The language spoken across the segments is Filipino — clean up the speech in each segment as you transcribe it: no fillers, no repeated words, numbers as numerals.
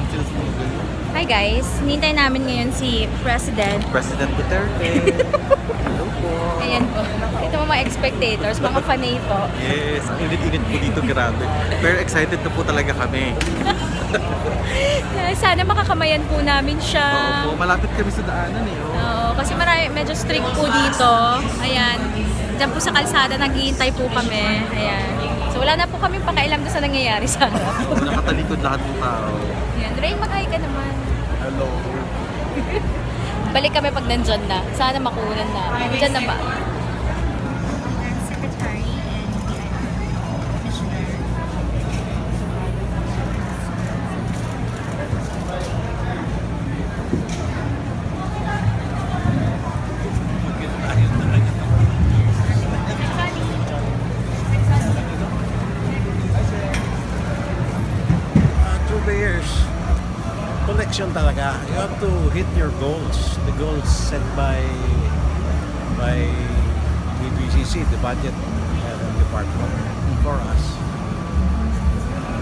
lang sila sa mga ganyan. Hi guys, hinintay namin ngayon si President. President Duterte. Hello po. Ayan po. Ito mga spectators, mga fanay po. Yes, ang init-init po dito, grabe. Pero excited na po talaga kami. Sana makakamayan po namin siya. Oo po, malapit kami sa daanan eh. Oh. Oo, kasi medyo strict po dito. Ayan. Diyan po sa kalsada, naghihintay po kami. Ayan. So wala na po kami pakailam doon sa nangyayari sa harap. Nakatalikod lahat ng tao. Ayan. Ray, mag-hi ka naman. Hello. Balik kami pag nandyan na. Sana makunan na. Nandyan na ba? Secretary and BIR Commissioner. Through the years, collection talaga. You have to hit your goals. The goals set by BBCC, the budget department for us.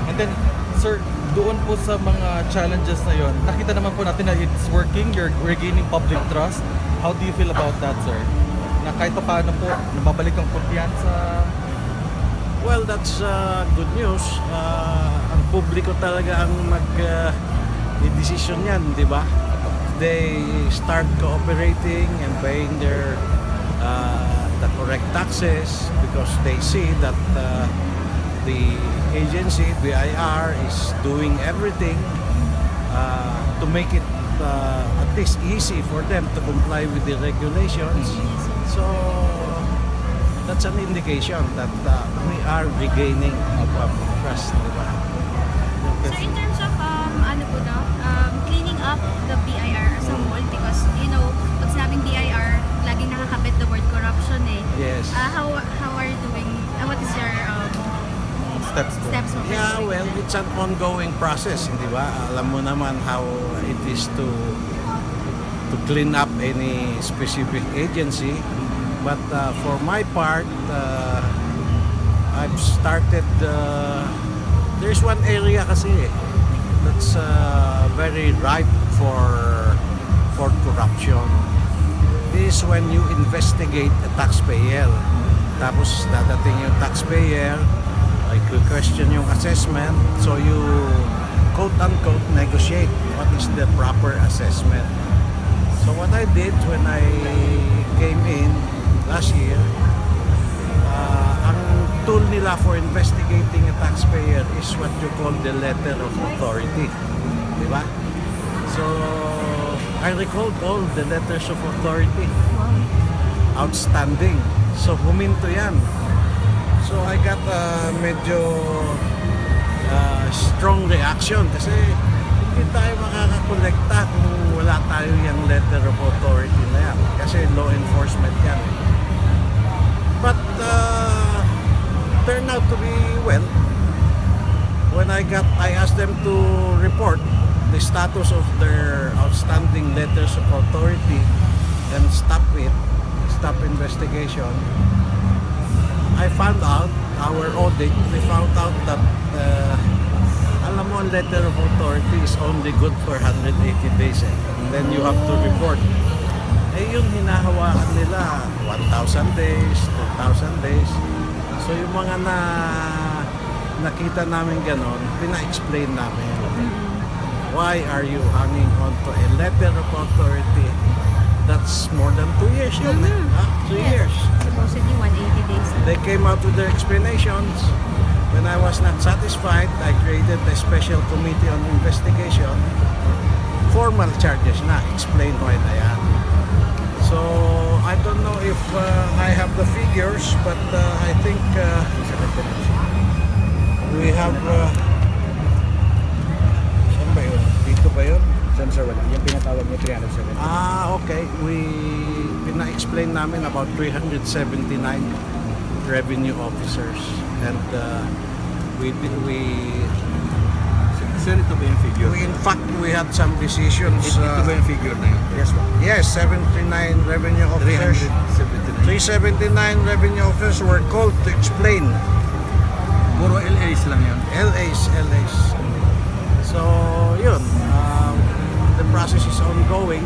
And then, sir, doon po sa mga challenges na yon, nakita naman po natin na it's working, you're regaining public trust. How do you feel about that, sir? Na kahit pa paano po, nababalik ang kumpiyansa. Well, that's good news. Ang publiko talaga ang mag-decision yan, di ba? They start cooperating and paying their the correct taxes because they see that the agency, BIR, is doing everything to make it at least easy for them to comply with the regulations. So that's an indication that we are regaining public trust, di ba? So in terms of cleaning up the BIR as a whole, because pag sinabing BIR, laging nakakabit the word corruption eh. Yes. How are you doing? What is your Steps po. steps mo? Yeah, well, it's an ongoing process, di ba? Alam mo naman how it is to clean up any specific agency. But for my part, I've started. There's one area kasi that's very ripe for corruption. This is when you investigate a taxpayer. Tapos dadating yung taxpayer, question yung assessment, so you quote-unquote negotiate what is the proper assessment. So what I did when I came in last year, ang tool nila for investigating a taxpayer is what you call the letter of authority. Di ba? So, I recalled all the letters of authority. Outstanding. So, huminto yan. So, I got medyo strong reaction kasi hindi tayo makakakolekta kung wala tayo yung letter of authority na yan. Kasi law enforcement yan. But turned out to be well. When I asked them to report the status of their outstanding letters of authority and stop investigation. I found out, our audit, we found out that alam mo, ang letter of authority is only good for 180 days and then you have to report. Yun hinahawakan nila 1,000 days, 2,000 days. So yung mga nakita namin ganon, pina-explain namin. Why are you hanging on to a letter of authority that's more than 2 years yun? 2 years. Supposedly 180 days. They came out with their explanations. When I was not satisfied, I created a special committee on investigation. Formal charges na, explain why na yan. So, I don't know if I have the figures, but I think we have... saan ba yun? Dito ba yun? Saan sir, wala? Yung pinatawag niyo 370. Okay. Pina-explain namin about 379 revenue officers. And Sir, ito ba yung figure? in fact, we had some decisions. Ito ba yung figure na yun? Yes po. Yes, 79 revenue officers. 379. 379 revenue officers were called to explain. Puro LAs lang yun. LAs. So, yun. ongoing,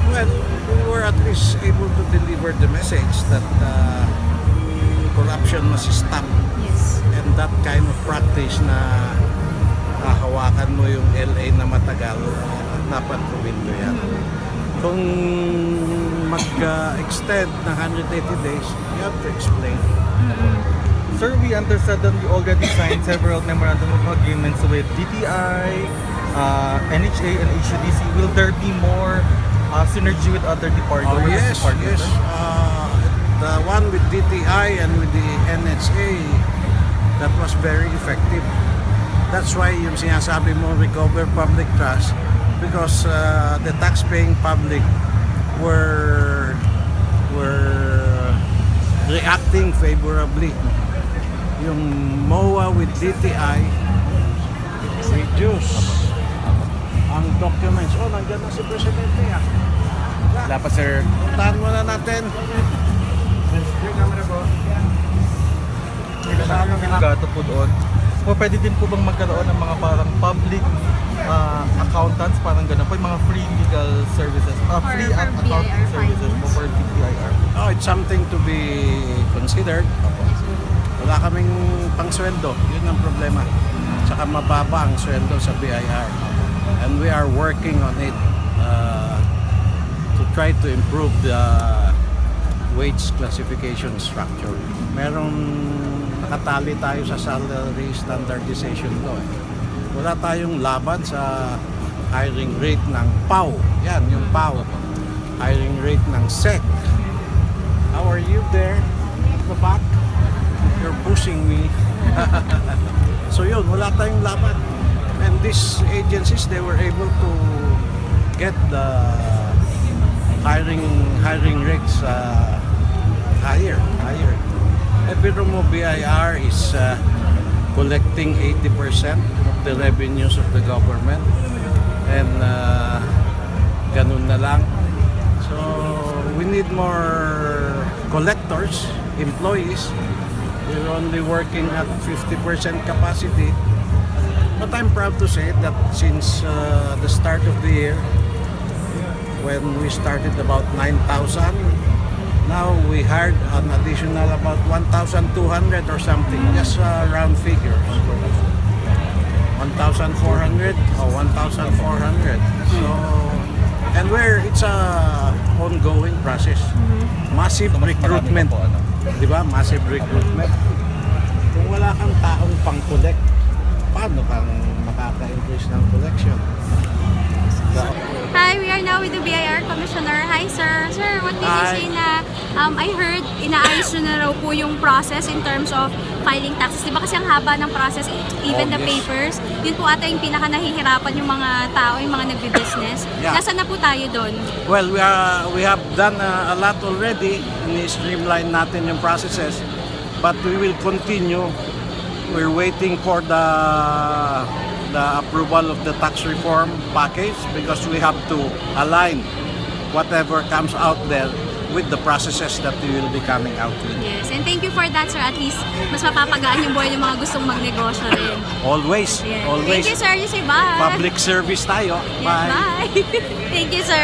well, we were at least able to deliver the message that corruption must stop. Yes. And that kind of practice na hawakan mo yung LA na matagal, dapat gawin mo yan. Kung mag-extend na 180 days, you have to explain. Sir, we understand that you already signed several memorandum of agreements with DTI, NHA, and HUDC. Will there be more synergy with other Oh departments? yes, yes. The one with DTI and with the NHA, that was very effective. That's why yung sinasabi mo, recover public trust, because the tax-paying public were reacting favorably. Yung MOA with DTI reduce ang documents. Oh, nandiyan na si Presidente ah. Wala pa, sir. Puntahan muna natin. Yung camera ko. Gato po doon. O pwede din po bang magkaroon ng mga parang public accountants, parang gano'n po, yung mga free legal services, free for accounting BIR services po for BIR. Oh, it's something to be considered. Wala kaming pangsweldo. Yun ang problema. Saka mababa ang sweldo sa BIR. And we are working on it to try to improve the wage classification structure. Merong nakatali tayo sa salary standardization law. Wala tayong laban sa hiring rate ng PAW. Yan, yung PAW. Hiring rate ng SEC. How are you there at the back? You're pushing me. So yun, wala tayong laban. And these agencies, they were able to get the hiring rates higher. Pero mo BIR is collecting 80% of the revenues of the government, and ganun na lang. So we need more collectors, employees. We're only working at 50% capacity, but I'm proud to say that since the start of the year, when we started about 9,000, now we hired an additional about 1,200 or something, just round figures. 1,400 or 1,400. So, and it's a ongoing process. Massive recruitment. Di ba? Massive recruitment. Kung wala kang taong pang-collect, paano kang makaka-increase ng collection? Hi, we are now with the BIR Commissioner. Hi, sir. Sir, what did you Hi. say na, I heard, inaayos nyo na raw po yung process in terms of filing taxes. Di ba kasi ang haba ng process, even Oh, the yes. papers, yun po ata yung pinaka nahihirapan yung mga tao, yung mga nagbi-business. Yeah. Nasaan na po tayo doon? Well, we have done a lot already. Ni-streamline natin yung processes, but we will continue. We're waiting for the approval of the tax reform package, because we have to align whatever comes out there with the processes that we will be coming out with. Yes, and thank you for that, sir. At least, mas mapapagaan yung buhay ng mga gustong magnegosyo rin. Always, Yes. always. Thank you, sir. You say bye. Public service tayo. Yes, bye. Thank you, sir.